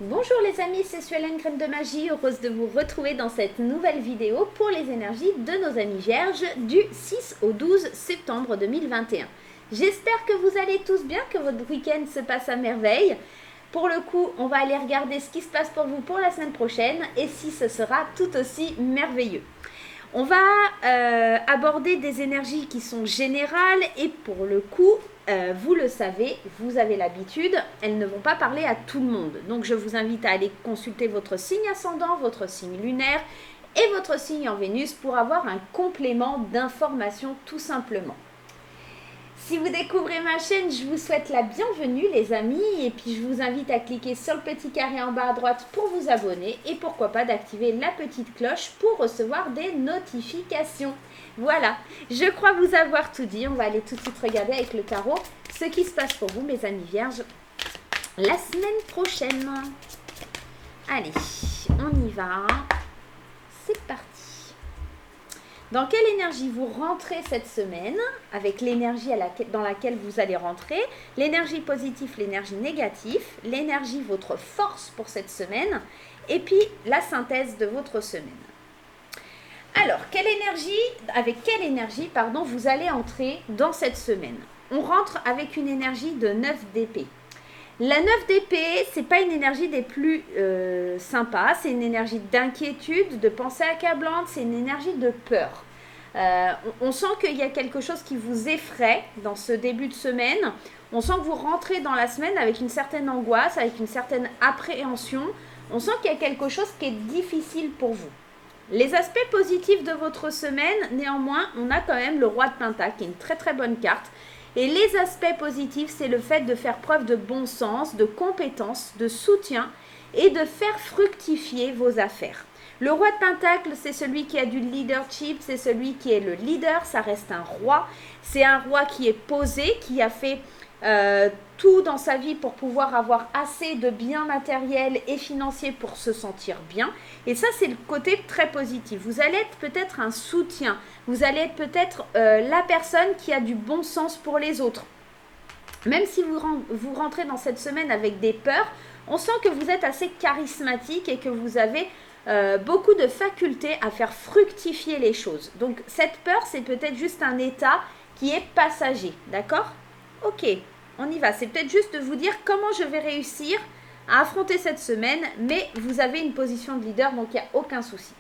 Bonjour les amis, c'est Suelen Graine de Magie, heureuse de vous retrouver dans cette nouvelle vidéo pour les énergies de nos amis vierges du 6 au 12 septembre 2021. J'espère que vous allez tous bien, que votre week-end se passe à merveille. Pour le coup, on va aller regarder ce qui se passe pour vous pour la semaine prochaine et si ce sera tout aussi merveilleux. On va aborder des énergies qui sont générales et pour le coup, vous le savez, vous avez l'habitude, elles ne vont pas parler à tout le monde. Donc je vous invite à aller consulter votre signe ascendant, votre signe lunaire et votre signe en Vénus pour avoir un complément d'information tout simplement. Si vous découvrez ma chaîne, je vous souhaite la bienvenue les amis et puis je vous invite à cliquer sur le petit carré en bas à droite pour vous abonner et pourquoi pas d'activer la petite cloche pour recevoir des notifications. Voilà, je crois vous avoir tout dit, on va aller tout de suite regarder avec le tarot ce qui se passe pour vous mes amis vierges la semaine prochaine. Allez, on y va, c'est parti. Dans quelle énergie vous rentrez cette semaine, avec l'énergie dans laquelle vous allez rentrer, l'énergie positive, l'énergie négative, l'énergie, votre force pour cette semaine, et puis la synthèse de votre semaine. Alors, avec quelle énergie, vous allez entrer dans cette semaine? On rentre avec une énergie de 9 d'épée. La 9 d'épée, c'est pas une énergie des plus sympas, c'est une énergie d'inquiétude, de pensée accablante, c'est une énergie de peur. On sent qu'il y a quelque chose qui vous effraie dans ce début de semaine. On sent que vous rentrez dans la semaine avec une certaine angoisse, avec une certaine appréhension. On sent qu'il y a quelque chose qui est difficile pour vous. Les aspects positifs de votre semaine, néanmoins, on a quand même le roi de Pentacle, qui est une très très bonne carte. Et les aspects positifs, c'est le fait de faire preuve de bon sens, de compétence, de soutien et de faire fructifier vos affaires. Le roi de Pentacle, c'est celui qui a du leadership, c'est celui qui est le leader, ça reste un roi. C'est un roi qui est posé, qui a fait tout dans sa vie pour pouvoir avoir assez de biens matériels et financiers pour se sentir bien. Et ça, c'est le côté très positif. Vous allez être peut-être un soutien. Vous allez être peut-être la personne qui a du bon sens pour les autres. Même si vous rentrez dans cette semaine avec des peurs, on sent que vous êtes assez charismatique et que vous avez beaucoup de facultés à faire fructifier les choses. Donc cette peur, c'est peut-être juste un état qui est passager. D'accord ? Ok, on y va. C'est peut-être juste de vous dire comment je vais réussir à affronter cette semaine, mais vous avez une position de leader, donc il n'y a aucun souci.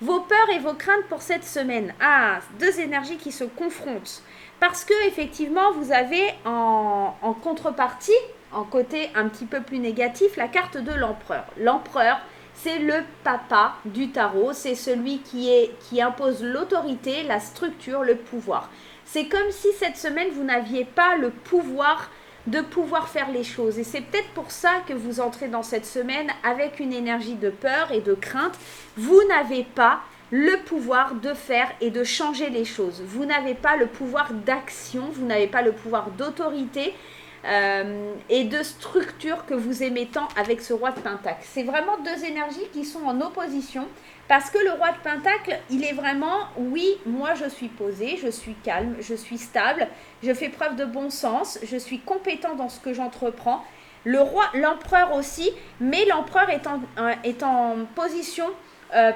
Vos peurs et vos craintes pour cette semaine. Ah, deux énergies qui se confrontent. Parce que effectivement, vous avez en contrepartie, en côté un petit peu plus négatif, la carte de l'empereur. L'empereur, c'est le papa du tarot, c'est celui qui impose l'autorité, la structure, le pouvoir. C'est comme si cette semaine, vous n'aviez pas le pouvoir de pouvoir faire les choses. Et c'est peut-être pour ça que vous entrez dans cette semaine avec une énergie de peur et de crainte. Vous n'avez pas le pouvoir de faire et de changer les choses. Vous n'avez pas le pouvoir d'action, vous n'avez pas le pouvoir d'autorité et de structure que vous aimez tant avec ce roi de Pentacle. C'est vraiment deux énergies qui sont en opposition parce que le roi de Pentacle, il est vraiment, oui, moi je suis posé, je suis calme, je suis stable, je fais preuve de bon sens, je suis compétent dans ce que j'entreprends. Le roi, l'empereur aussi, mais l'empereur est en position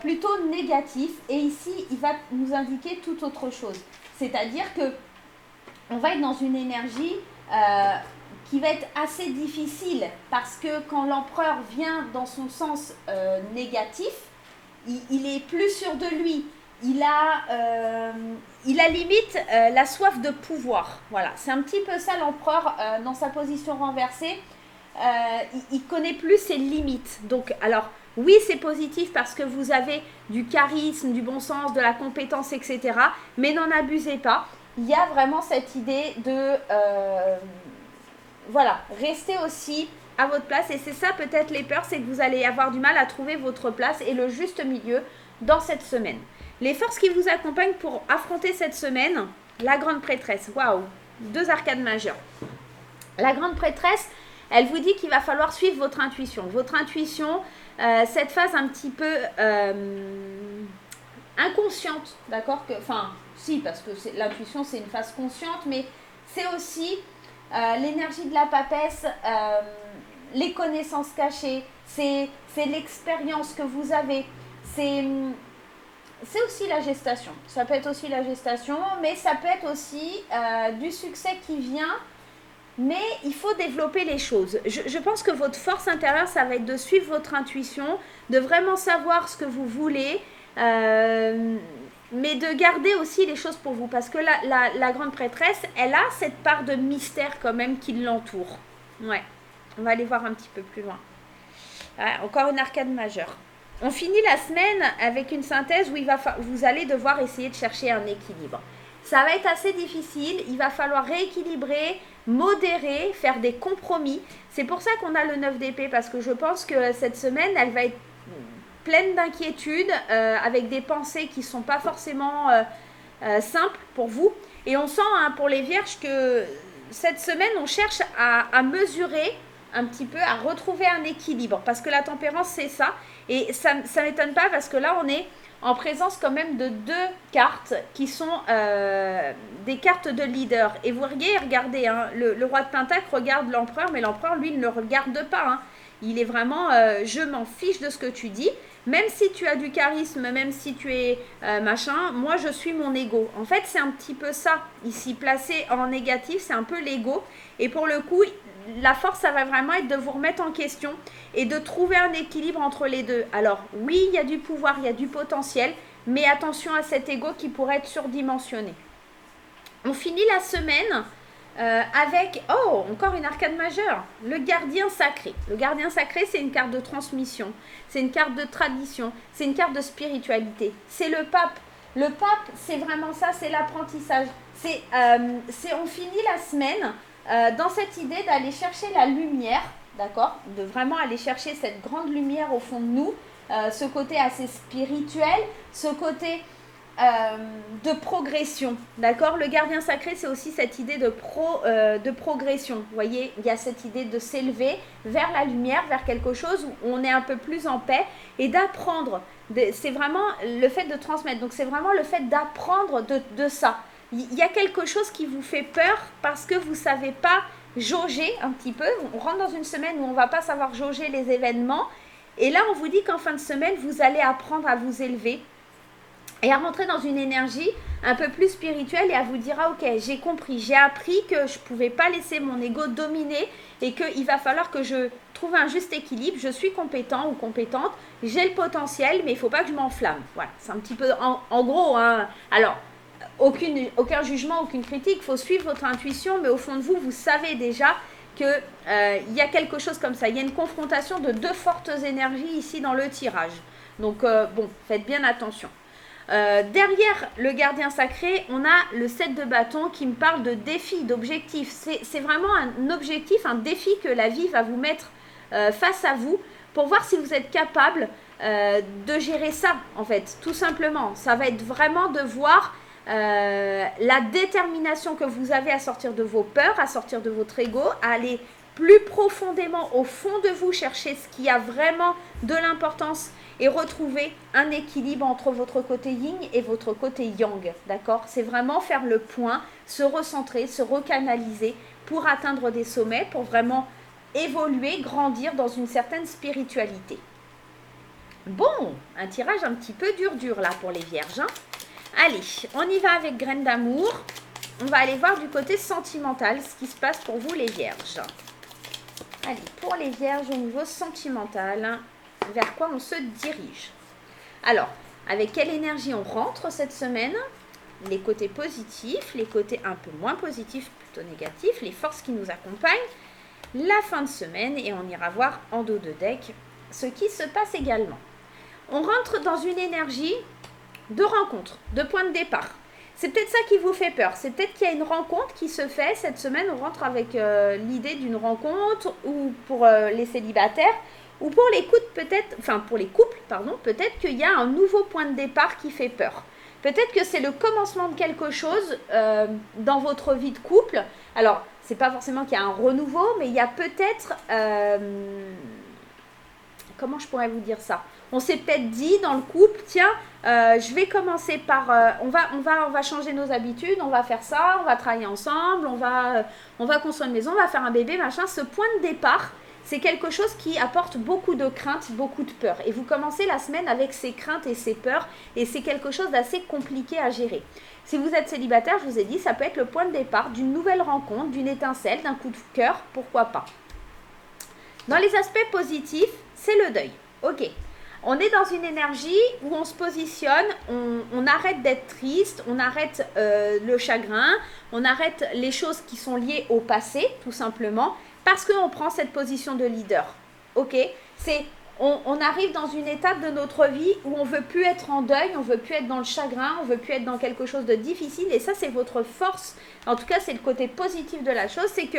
plutôt négative et ici, il va nous indiquer tout autre chose. C'est-à-dire que on va être dans une énergie qui va être assez difficile parce que quand l'empereur vient dans son sens négatif, il est plus sûr de lui. Il a limite la soif de pouvoir. Voilà, c'est un petit peu ça l'empereur dans sa position renversée. Il connaît plus ses limites. Donc, alors, oui, c'est positif parce que vous avez du charisme, du bon sens, de la compétence, etc. Mais n'en abusez pas. Il y a vraiment cette idée de rester aussi à votre place. Et c'est ça peut-être les peurs, c'est que vous allez avoir du mal à trouver votre place et le juste milieu dans cette semaine. Les forces qui vous accompagnent pour affronter cette semaine, la grande prêtresse. Waouh, deux arcades majeures. La grande prêtresse, elle vous dit qu'il va falloir suivre votre intuition. Votre intuition, cette phase un petit peu inconsciente, d'accord, si, parce que l'intuition, c'est une phase consciente, mais c'est aussi l'énergie de la papesse les connaissances cachées, c'est l'expérience que vous avez, c'est aussi la gestation. Ça peut être aussi la gestation, mais ça peut être aussi du succès qui vient. Mais il faut développer les choses. Je pense que votre force intérieure, ça va être de suivre votre intuition, de vraiment savoir ce que vous voulez, mais de garder aussi les choses pour vous. Parce que la grande prêtresse, elle a cette part de mystère quand même qui l'entoure. Ouais, on va aller voir un petit peu plus loin. Ouais, encore une arcade majeure. On finit la semaine avec une synthèse où vous allez devoir essayer de chercher un équilibre. Ça va être assez difficile, il va falloir rééquilibrer, modérer, faire des compromis. C'est pour ça qu'on a le 9 d'épée, parce que je pense que cette semaine, elle va être pleine d'inquiétudes, avec des pensées qui ne sont pas forcément simples pour vous. Et on sent pour les vierges que cette semaine, on cherche à mesurer un petit peu, à retrouver un équilibre, parce que la tempérance, c'est ça. Et ça ne m'étonne pas, parce que là, on est en présence quand même de 2 cartes qui sont des cartes de leader. Et vous regardez, hein, le roi de Pentacle regarde l'empereur, mais l'empereur, lui, ne le regarde pas. Hein. Il est vraiment, je m'en fiche de ce que tu dis. Même si tu as du charisme, même si tu es machin, moi, je suis mon ego. En fait, c'est un petit peu ça. Ici, placé en négatif, c'est un peu l'ego. Et pour le coup, la force, ça va vraiment être de vous remettre en question et de trouver un équilibre entre les deux. Alors, oui, il y a du pouvoir, il y a du potentiel, mais attention à cet ego qui pourrait être surdimensionné. On finit la semaine avec, oh, encore une arcade majeure, le gardien sacré. Le gardien sacré, c'est une carte de transmission, c'est une carte de tradition, c'est une carte de spiritualité. C'est le pape. Le pape, c'est vraiment ça, c'est l'apprentissage. On finit la semaine dans cette idée d'aller chercher la lumière, d'accord, de vraiment aller chercher cette grande lumière au fond de nous, ce côté assez spirituel, ce côté de progression, d'accord. Le gardien sacré, c'est aussi cette idée de progression. Vous voyez, il y a cette idée de s'élever vers la lumière, vers quelque chose où on est un peu plus en paix et d'apprendre. C'est vraiment le fait de transmettre. Donc, c'est vraiment le fait d'apprendre de ça. Il y a quelque chose qui vous fait peur parce que vous ne savez pas jauger un petit peu. On rentre dans une semaine où on ne va pas savoir jauger les événements. Et là, on vous dit qu'en fin de semaine, vous allez apprendre à vous élever et à rentrer dans une énergie un peu plus spirituelle et à vous dire, ah ok, j'ai compris, j'ai appris que je ne pouvais pas laisser mon ego dominer et qu'il va falloir que je trouve un juste équilibre. Je suis compétent ou compétente, j'ai le potentiel, mais il ne faut pas que je m'enflamme. Voilà, c'est un petit peu en gros. Hein. Alors, aucun jugement, aucune critique, il faut suivre votre intuition, mais au fond de vous, vous savez déjà qu'il y a quelque chose comme ça. Il y a une confrontation de 2 fortes énergies ici dans le tirage. Donc, bon, faites bien attention. Derrière le gardien sacré, on a le 7 de bâton qui me parle de défi, d'objectif. C'est vraiment un objectif, un défi que la vie va vous mettre face à vous pour voir si vous êtes capable de gérer ça, en fait, tout simplement. Ça va être vraiment de voir la détermination que vous avez à sortir de vos peurs, à sortir de votre ego, à aller plus profondément au fond de vous, chercher ce qui a vraiment de l'importance et retrouver un équilibre entre votre côté yin et votre côté yang, d'accord? C'est vraiment faire le point, se recentrer, se recanaliser pour atteindre des sommets, pour vraiment évoluer, grandir dans une certaine spiritualité. Bon, un tirage un petit peu dur là pour les vierges, hein. Allez, on y va avec graines d'amour. On va aller voir du côté sentimental ce qui se passe pour vous les vierges. Allez, pour les vierges au niveau sentimental, vers quoi on se dirige? Alors, avec quelle énergie on rentre cette semaine? Les côtés positifs, les côtés un peu moins positifs, plutôt négatifs, les forces qui nous accompagnent, la fin de semaine, et on ira voir en dos de deck ce qui se passe également. On rentre dans une énergie de rencontre, de point de départ. C'est peut-être ça qui vous fait peur. C'est peut-être qu'il y a une rencontre qui se fait cette semaine. On rentre avec l'idée d'une rencontre, ou pour les célibataires, ou pour les couples peut-être, peut-être qu'il y a un nouveau point de départ qui fait peur. Peut-être que c'est le commencement de quelque chose dans votre vie de couple. Alors, c'est pas forcément qu'il y a un renouveau, mais il y a peut-être... comment je pourrais vous dire ça? On s'est peut-être dit dans le couple, tiens, je vais commencer par... on va changer nos habitudes, on va faire ça, on va travailler ensemble, on va construire une maison, on va faire un bébé, machin. Ce point de départ, c'est quelque chose qui apporte beaucoup de craintes, beaucoup de peur. Et vous commencez la semaine avec ces craintes et ces peurs, et c'est quelque chose d'assez compliqué à gérer. Si vous êtes célibataire, je vous ai dit, ça peut être le point de départ d'une nouvelle rencontre, d'une étincelle, d'un coup de cœur, pourquoi pas. Dans les aspects positifs, c'est le deuil. Ok, on est dans une énergie où on se positionne, on arrête d'être triste, on arrête le chagrin, on arrête les choses qui sont liées au passé, tout simplement, parce qu'on prend cette position de leader. Ok, on arrive dans une étape de notre vie où on ne veut plus être en deuil, on ne veut plus être dans le chagrin, on ne veut plus être dans quelque chose de difficile, et ça c'est votre force, en tout cas c'est le côté positif de la chose, c'est que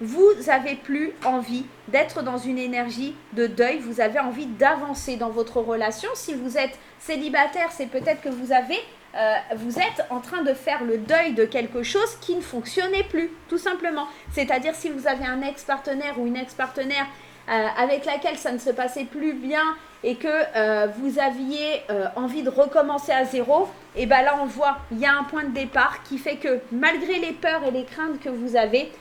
vous n'avez plus envie d'être dans une énergie de deuil, vous avez envie d'avancer dans votre relation. Si vous êtes célibataire, c'est peut-être que vous êtes en train de faire le deuil de quelque chose qui ne fonctionnait plus, tout simplement. C'est-à-dire si vous avez un ex-partenaire ou une ex-partenaire avec laquelle ça ne se passait plus bien et que vous aviez envie de recommencer à zéro, et bien là on voit, il y a un point de départ qui fait que malgré les peurs et les craintes que vous avez,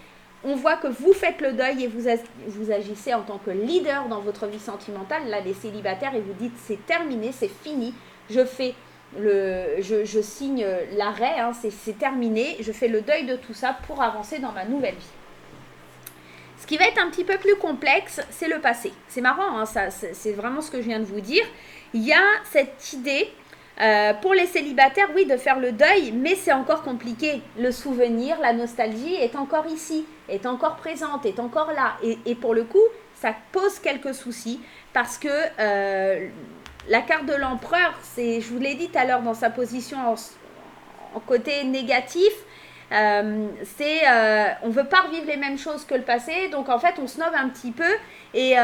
on voit que vous faites le deuil et vous agissez en tant que leader dans votre vie sentimentale. Là, les célibataires, et vous dites c'est terminé, c'est fini, je signe l'arrêt, hein, c'est terminé, je fais le deuil de tout ça pour avancer dans ma nouvelle vie. Ce qui va être un petit peu plus complexe, c'est le passé. C'est marrant, hein, c'est vraiment ce que je viens de vous dire. Il y a cette idée pour les célibataires, oui, de faire le deuil, mais c'est encore compliqué. Le souvenir, la nostalgie est encore ici, est encore présente, est encore là. Et pour le coup, ça pose quelques soucis parce que la carte de l'empereur, je vous l'ai dit tout à l'heure dans sa position en côté négatif, on ne veut pas revivre les mêmes choses que le passé, donc en fait on snob un petit peu et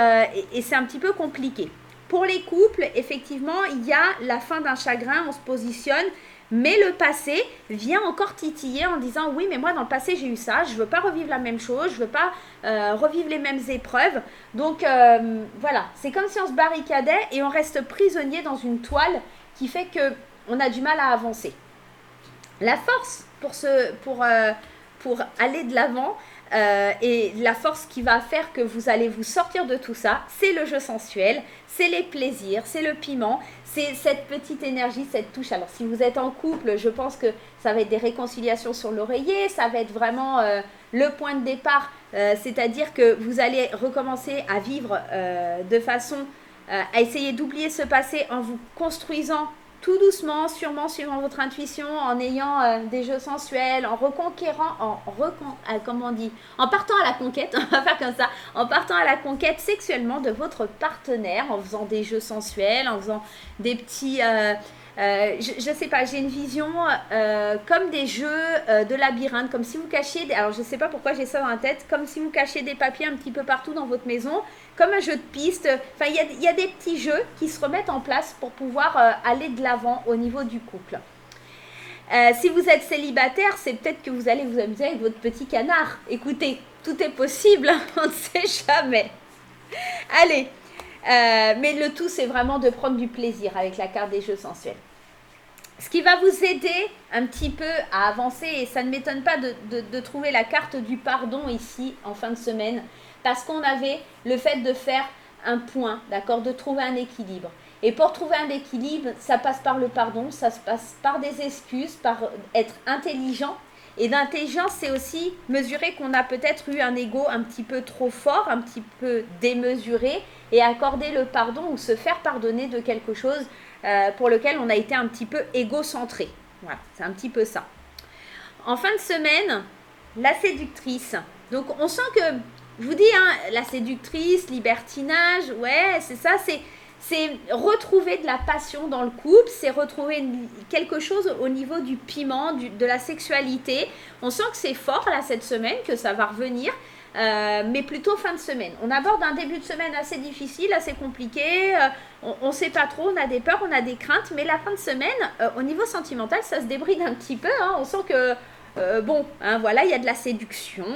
c'est un petit peu compliqué. Pour les couples, effectivement, il y a la fin d'un chagrin, on se positionne, mais le passé vient encore titiller en disant « Oui, mais moi, dans le passé, j'ai eu ça, je ne veux pas revivre la même chose, je ne veux pas revivre les mêmes épreuves. » Donc, voilà, c'est comme si on se barricadait et on reste prisonnier dans une toile qui fait qu'on a du mal à avancer. La force pour aller de l'avant, et la force qui va faire que vous allez vous sortir de tout ça, c'est le jeu sensuel, c'est les plaisirs, c'est le piment, c'est cette petite énergie, cette touche. Alors si vous êtes en couple, je pense que ça va être des réconciliations sur l'oreiller, ça va être vraiment le point de départ, c'est-à-dire que vous allez recommencer à vivre de façon à essayer d'oublier ce passé en vous construisant tout doucement, sûrement suivant votre intuition, en ayant des jeux sensuels, en reconquérant, comment on dit, en partant à la conquête, on va faire comme ça, en partant à la conquête sexuellement de votre partenaire, en faisant des jeux sensuels, en faisant des petits, je sais pas, j'ai une vision comme des jeux de labyrinthe, comme si vous cachiez, alors je sais pas pourquoi j'ai ça dans la tête, comme si vous cachiez des papiers un petit peu partout dans votre maison, comme un jeu de piste. Enfin, il y a des petits jeux qui se remettent en place pour pouvoir aller de l'avant au niveau du couple. Si vous êtes célibataire, c'est peut-être que vous allez vous amuser avec votre petit canard. Écoutez, tout est possible, on ne sait jamais. Allez, mais le tout, c'est vraiment de prendre du plaisir avec la carte des jeux sensuels. Ce qui va vous aider un petit peu à avancer, et ça ne m'étonne pas de trouver la carte du pardon ici en fin de semaine, parce qu'on avait le fait de faire un point, d'accord, de trouver un équilibre. Et pour trouver un équilibre, ça passe par le pardon, ça se passe par des excuses, par être intelligent. Et d'intelligence, c'est aussi mesurer qu'on a peut-être eu un ego un petit peu trop fort, un petit peu démesuré, et accorder le pardon ou se faire pardonner de quelque chose pour lequel on a été un petit peu égocentré. Voilà, c'est un petit peu ça. En fin de semaine, la séductrice. Donc on sent que, je vous dis, hein, la séductrice, libertinage, ouais, c'est ça, c'est retrouver de la passion dans le couple, c'est retrouver quelque chose au niveau du piment, de la sexualité. On sent que c'est fort là cette semaine, que ça va revenir, mais plutôt fin de semaine. On aborde un début de semaine assez difficile, assez compliqué, on ne sait pas trop, on a des peurs, on a des craintes, mais la fin de semaine, au niveau sentimental, ça se débride un petit peu, hein. On sent que bon, hein, voilà, il y a de la séduction.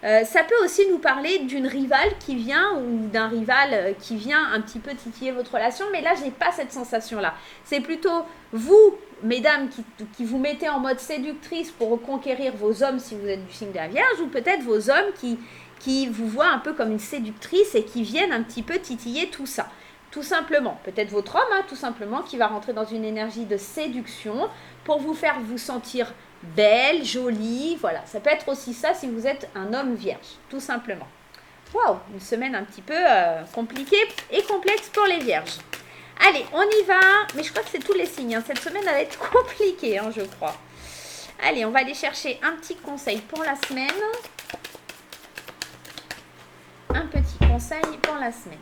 Ça peut aussi nous parler d'une rivale qui vient ou d'un rival qui vient un petit peu titiller votre relation, mais là, je n'ai pas cette sensation-là. C'est plutôt vous, mesdames, qui vous mettez en mode séductrice pour reconquérir vos hommes si vous êtes du signe de la Vierge, ou peut-être vos hommes qui qui vous voient un peu comme une séductrice et qui viennent un petit peu titiller tout ça. Tout simplement, peut-être votre homme, tout simplement, qui va rentrer dans une énergie de séduction pour vous faire vous sentir belle, jolie, voilà. Ça peut être aussi ça si vous êtes un homme vierge, tout simplement. Waouh, une semaine un petit peu compliquée et complexe pour les vierges. Allez, on y va, mais je crois que c'est tous les signes, cette semaine elle va être compliquée, je crois. Allez, on va aller chercher un petit conseil pour la semaine. Un petit conseil pour la semaine.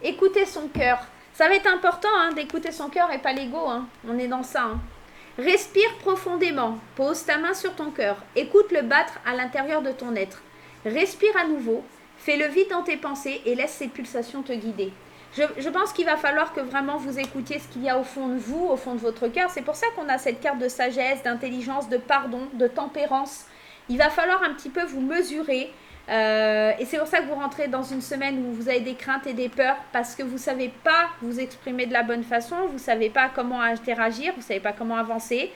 Écoutez son cœur. Ça va être important d'écouter son cœur et pas l'ego. On est dans ça. Respire profondément. Pose ta main sur ton cœur. Écoute-le battre à l'intérieur de ton être. Respire à nouveau. Fais-le vide dans tes pensées et laisse ces pulsations te guider. Je pense qu'il va falloir que vraiment vous écoutiez ce qu'il y a au fond de vous, au fond de votre cœur. C'est pour ça qu'on a cette carte de sagesse, d'intelligence, de pardon, de tempérance. Il va falloir un petit peu vous mesurer. Et c'est pour ça que vous rentrez dans une semaine où vous avez des craintes et des peurs parce que vous ne savez pas vous exprimer de la bonne façon, vous ne savez pas comment interagir, vous ne savez pas comment avancer.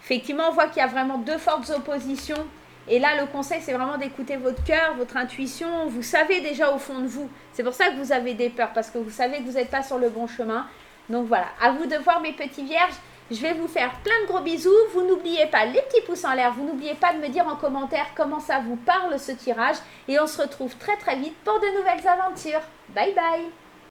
Effectivement, on voit qu'il y a vraiment deux fortes oppositions. Et là, le conseil, c'est vraiment d'écouter votre cœur, votre intuition. Vous savez déjà au fond de vous. C'est pour ça que vous avez des peurs, parce que vous savez que vous n'êtes pas sur le bon chemin. Donc voilà, à vous de voir mes petits vierges. Je vais vous faire plein de gros bisous. Vous n'oubliez pas les petits pouces en l'air. Vous n'oubliez pas de me dire en commentaire comment ça vous parle ce tirage. Et on se retrouve très très vite pour de nouvelles aventures. Bye bye!